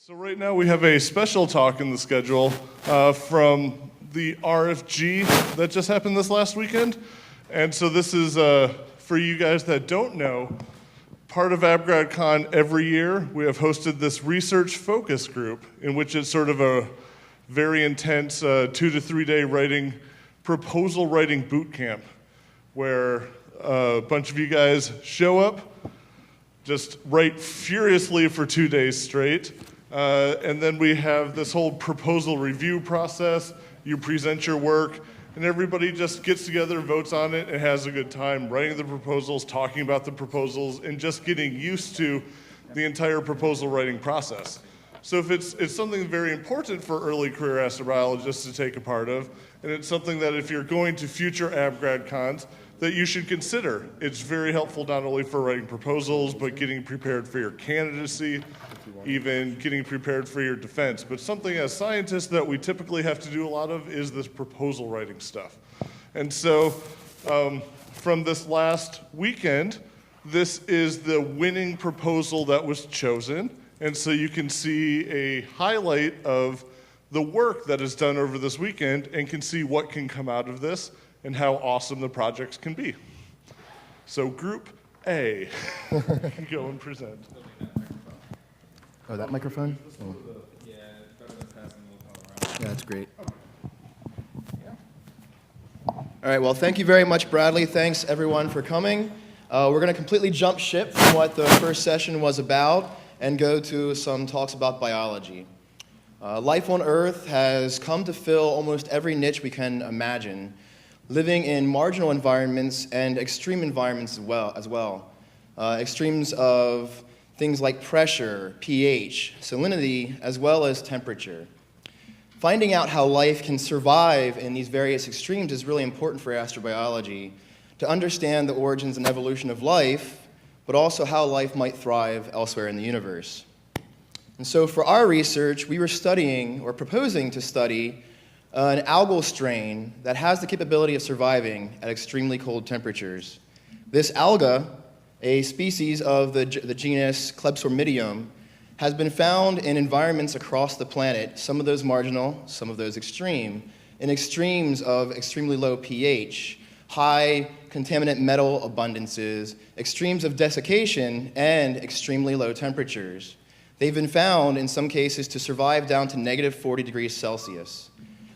So right now we have a special talk in the schedule from the RFG that just happened this last weekend. And so this is, for you guys that don't know, part of AbGradCon every year, we have hosted this research focus group in which it's sort of a very intense 2 to 3 day proposal writing boot camp where a bunch of you guys show up, just write furiously for 2 days straight. And then we have this whole proposal review process. You present your work, and everybody just gets together, votes on it, and has a good time writing the proposals, talking about the proposals, and just getting used to the entire proposal writing process. So if it's something very important for early career astrobiologists to take a part of, and it's something that if you're going to future AbGradCons, that you should consider. It's very helpful not only for writing proposals, but getting prepared for your candidacy, even getting prepared for your defense. But something as scientists that we typically have to do a lot of is this proposal writing stuff. And so from this last weekend, this is the winning proposal that was chosen. And so you can see a highlight of the work that is done over this weekend and can see what can come out of this and how awesome the projects can be. So Group A, go and present. Oh, that microphone? Oh. Yeah, it's better than passing the little around. Yeah, that's great. Yeah. All right, well, thank you very much, Bradley. Thanks, everyone, for coming. We're going to completely jump ship from what the first session was about and go to some talks about biology. Life on Earth has come to fill almost every niche we can imagine, living in marginal environments and extreme environments as well. Extremes of things like pressure, pH, salinity, as well as temperature. Finding out how life can survive in these various extremes is really important for astrobiology to understand the origins and evolution of life, but also how life might thrive elsewhere in the universe. And so for our research, we were studying, or proposing to study, an algal strain that has the capability of surviving at extremely cold temperatures. This alga, a species of the genus Klebsormidium, has been found in environments across the planet, some of those marginal, some of those extreme, in extremes of extremely low pH, high contaminant metal abundances, extremes of desiccation, and extremely low temperatures. They've been found, in some cases, to survive down to negative 40 degrees Celsius.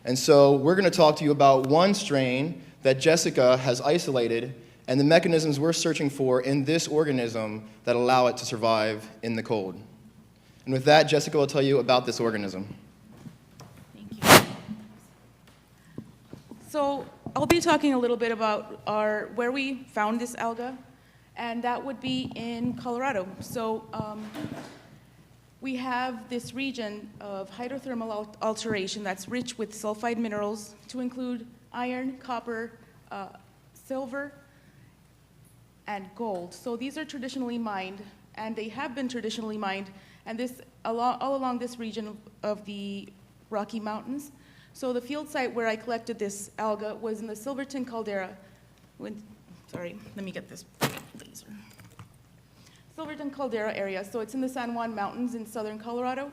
And so we're going to talk to you about one strain that Jessica has isolated and the mechanisms we're searching for in this organism that allow it to survive in the cold. And with that, Jessica will tell you about this organism. Thank you. So I'll be talking a little bit about where we found this alga, and that would be in Colorado. So we have this region of hydrothermal alteration that's rich with sulfide minerals to include iron, copper, silver, and gold. So these are traditionally mined, and they have been traditionally mined, and all along this region of the Rocky Mountains. So the field site where I collected this alga was in the Silverton caldera. Sorry, let me get this laser. Silverton caldera area, so it's in the San Juan Mountains in southern Colorado,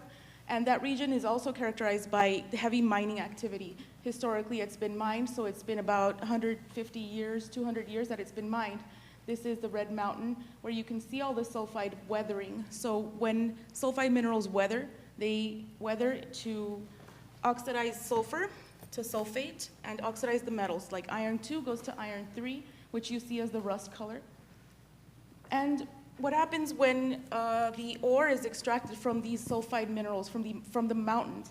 and that region is also characterized by heavy mining activity. Historically, it's been mined, so it's been about 150 years, 200 years that it's been mined. This is the Red Mountain, where you can see all the sulfide weathering. So when sulfide minerals weather, they weather to oxidize sulfur to sulfate and oxidize the metals, like iron 2 goes to iron 3, which you see as the rust color. And what happens when the ore is extracted from these sulfide minerals from the mountains?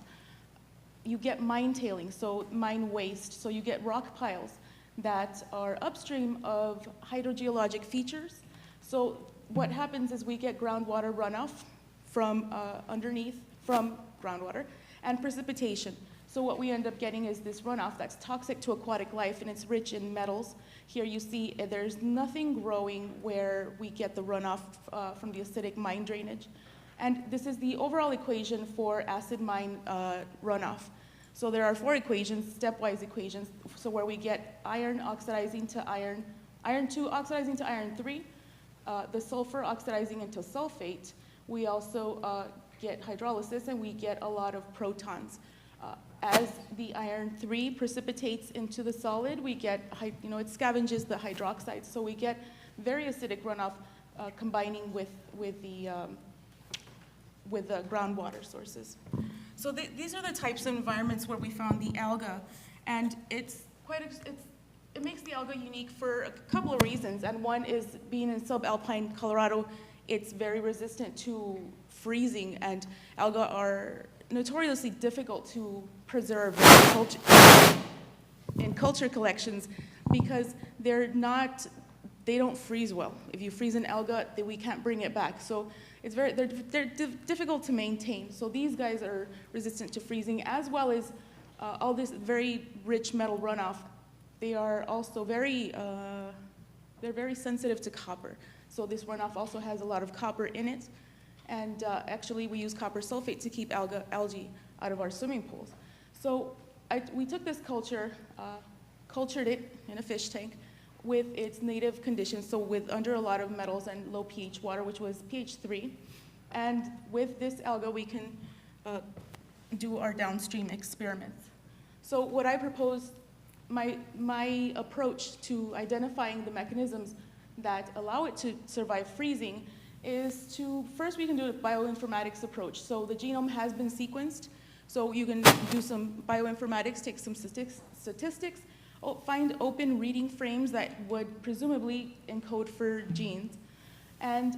You get mine tailings, so mine waste. So you get rock piles that are upstream of hydrogeologic features. So what happens is we get groundwater runoff from underneath from groundwater and precipitation. So what we end up getting is this runoff that's toxic to aquatic life, and it's rich in metals. Here you see there's nothing growing where we get the runoff from the acidic mine drainage. And this is the overall equation for acid mine runoff. So there are 4 equations, stepwise equations, so where we get iron oxidizing to iron 2 oxidizing to iron 3, the sulfur oxidizing into sulfate. We also get hydrolysis, and we get a lot of protons. As the iron 3 precipitates into the solid, we get, it scavenges the hydroxides, so we get very acidic runoff combining with the groundwater sources. So these are the types of environments where we found the alga, and it makes the alga unique for a couple of reasons, and one is being in subalpine Colorado, it's very resistant to freezing, and alga are notoriously difficult to preserve in culture collections because they don't freeze well. If you freeze an alga, then we can't bring it back. So they're difficult to maintain. So these guys are resistant to freezing, as well as all this very rich metal runoff. They are also very sensitive to copper. So this runoff also has a lot of copper in it. And actually, we use copper sulfate to keep algae out of our swimming pools. So we took this culture, cultured it in a fish tank with its native conditions, so under a lot of metals and low pH water, which was pH 3. And with this alga, we can do our downstream experiments. So what I proposed, my approach to identifying the mechanisms that allow it to survive freezing is first we can do a bioinformatics approach. So the genome has been sequenced, so you can do some bioinformatics, take some statistics, find open reading frames that would presumably encode for genes, and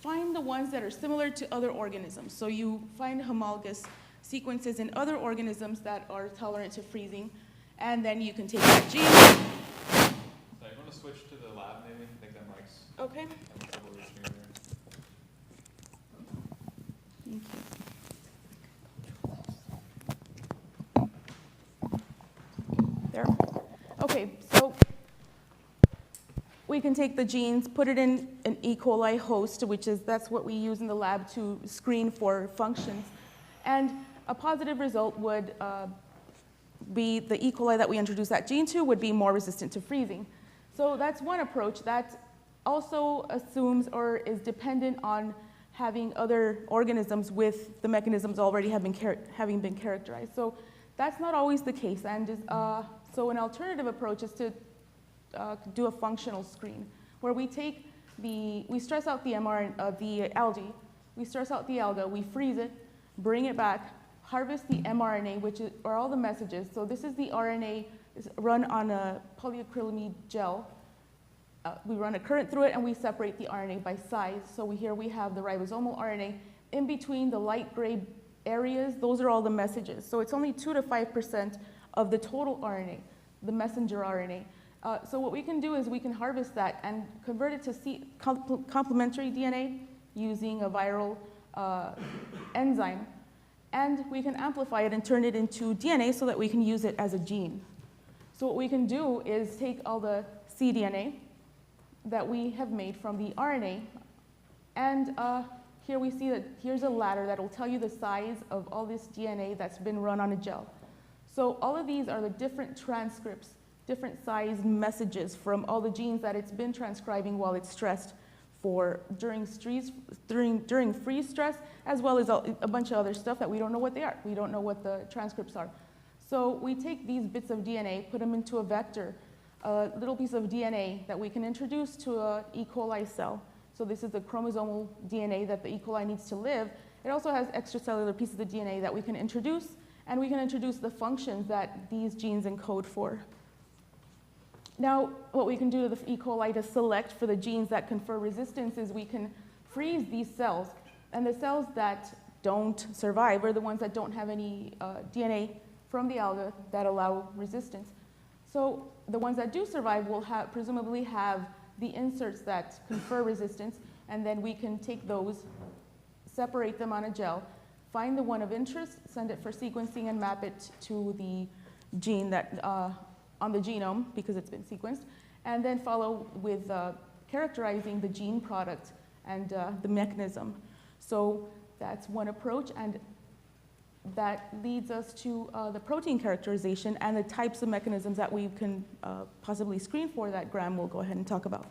find the ones that are similar to other organisms. So you find homologous sequences in other organisms that are tolerant to freezing, and then you can take that gene. So you want to switch to the lab maybe? I think that mic's Okay. having trouble reaching over there. Thank you. There. Okay, so we can take the genes, put it in an E. coli host, that's what we use in the lab to screen for functions. And a positive result would be the E. coli that we introduce that gene to would be more resistant to freezing. So that's one approach that also assumes or is dependent on having other organisms with the mechanisms already having been characterized. So that's not always the case. And so an alternative approach is to do a functional screen where we stress out the mRNA, the algae, we stress out the alga, we freeze it, bring it back, harvest the mRNA, are all the messages. So this is the RNA run on a polyacrylamide gel. We run a current through it, and we separate the RNA by size. So here we have the ribosomal RNA. In between the light gray areas, those are all the messages. So it's only 2 to 5% of the total RNA, the messenger RNA. So what we can do is we can harvest that and convert it to complementary DNA using a viral enzyme. And we can amplify it and turn it into DNA so that we can use it as a gene. So what we can do is take all the cDNA that we have made from the RNA, and here we see that here's a ladder that will tell you the size of all this DNA that's been run on a gel. So all of these are the different transcripts, different size messages from all the genes that it's been transcribing while it's stressed during freeze stress, as well as a bunch of other stuff that we don't know what they are. We don't know what the transcripts are. So we take these bits of DNA, put them into a vector, a little piece of DNA that we can introduce to an E. coli cell. So this is the chromosomal DNA that the E. coli needs to live. It also has extracellular pieces of DNA that we can introduce, and we can introduce the functions that these genes encode for. Now, what we can do to the E. coli to select for the genes that confer resistance is we can freeze these cells, and the cells that don't survive are the ones that don't have any DNA from the alga that allow resistance. So the ones that do survive will presumably have the inserts that confer resistance, and then we can take those, separate them on a gel, find the one of interest, send it for sequencing, and map it to the gene that on the genome because it's been sequenced, and then follow with characterizing the gene product and the mechanism. So that's one approach, and that leads us to the protein characterization and the types of mechanisms that we can possibly screen for that Graham will go ahead and talk about.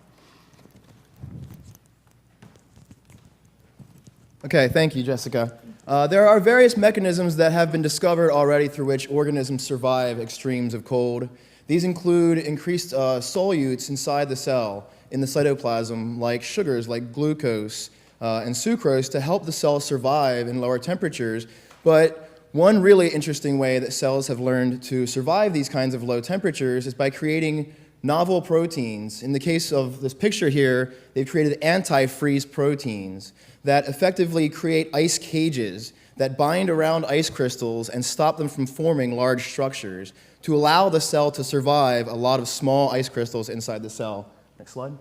Okay, thank you, Jessica. There are various mechanisms that have been discovered already through which organisms survive extremes of cold. These include increased solutes inside the cell in the cytoplasm, like sugars like glucose and sucrose, to help the cell survive in lower temperatures. But one really interesting way that cells have learned to survive these kinds of low temperatures is by creating novel proteins. In the case of this picture here, they've created anti-freeze proteins that effectively create ice cages that bind around ice crystals and stop them from forming large structures to allow the cell to survive a lot of small ice crystals inside the cell. Next slide.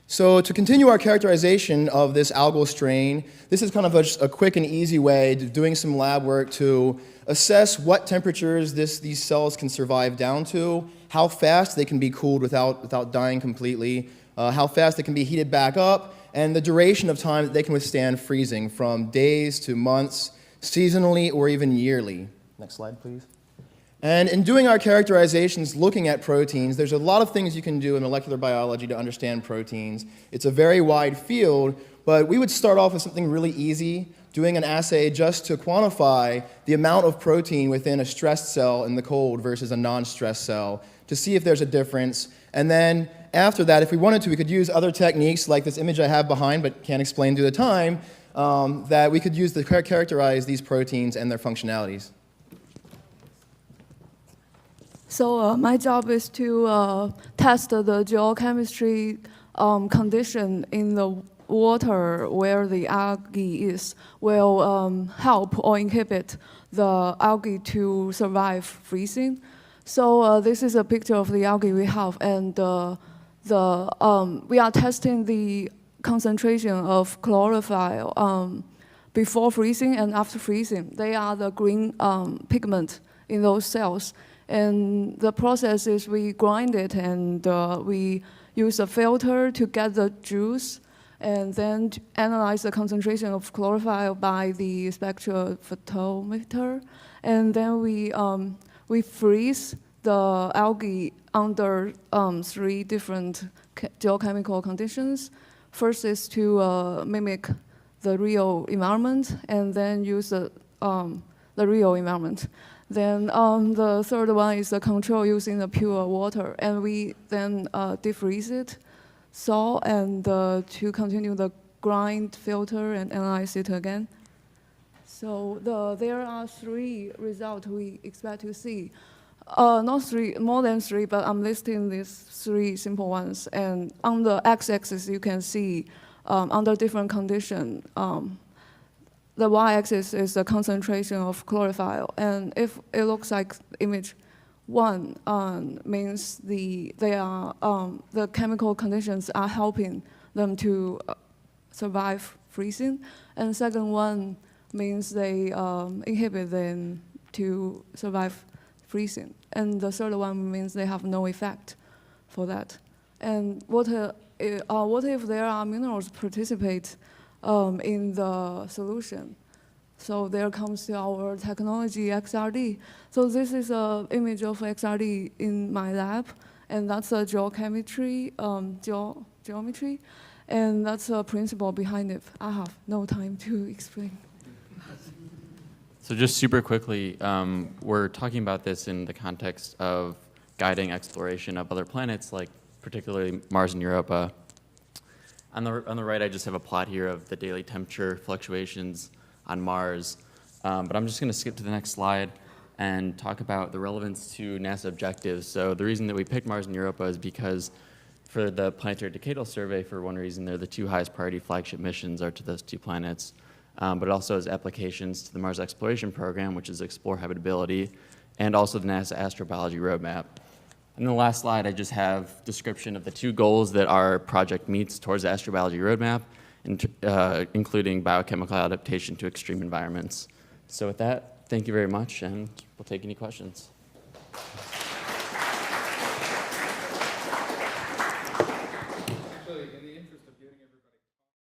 So to continue our characterization of this algal strain, this is kind of a quick and easy way of doing some lab work to assess what temperatures these cells can survive down to, how fast they can be cooled without dying completely, how fast they can be heated back up, and the duration of time that they can withstand freezing, from days to months, seasonally, or even yearly. Next slide, please. And in doing our characterizations looking at proteins, there's a lot of things you can do in molecular biology to understand proteins. It's a very wide field, but we would start off with something really easy, doing an assay just to quantify the amount of protein within a stressed cell in the cold versus a non-stressed cell to see if there's a difference. And then after that, if we wanted to, we could use other techniques like this image I have behind but can't explain due to time, that we could use to characterize these proteins and their functionalities. So my job is to test the geochemistry condition in the water where the algae is will help or inhibit the algae to survive freezing. So this is a picture of the algae we have, and we are testing the concentration of chlorophyll before freezing and after freezing. They are the green pigment in those cells. And the process is we grind it and we use a filter to get the juice and then analyze the concentration of chlorophyll by the spectrophotometer. And then we freeze the algae under 3 different geochemical conditions. First is to mimic the real environment and then use the real environment. Then the third one is the control using the pure water, and we then defreeze it, thaw, and to continue the grind, filter, and analyze it again. So there are 3 results we expect to see. Not 3, more than 3, but I'm listing these 3 simple ones. And on the x-axis, you can see under different conditions, the y-axis is the concentration of chlorophyll, and if it looks like image 1, means the chemical conditions are helping them to survive freezing, and second one means they inhibit them to survive freezing, and the third one means they have no effect for that. And what if there are minerals participate in the solution? So there comes our technology, XRD. So this is an image of XRD in my lab, and that's a geometry, and that's a principle behind it. I have no time to explain. So just super quickly, we're talking about this in the context of guiding exploration of other planets, like particularly Mars and Europa. On the right, I just have a plot here of the daily temperature fluctuations on Mars. But I'm just going to skip to the next slide and talk about the relevance to NASA objectives. So the reason that we picked Mars and Europa is because for the Planetary Decadal Survey, for one reason, they're the 2 highest priority flagship missions are to those 2 planets. But it also has applications to the Mars Exploration Program, which is Explore Habitability, and also the NASA Astrobiology Roadmap. And the last slide, I just have description of the 2 goals that our project meets towards the Astrobiology Roadmap, including biochemical adaptation to extreme environments. So with that, thank you very much, and we'll take any questions.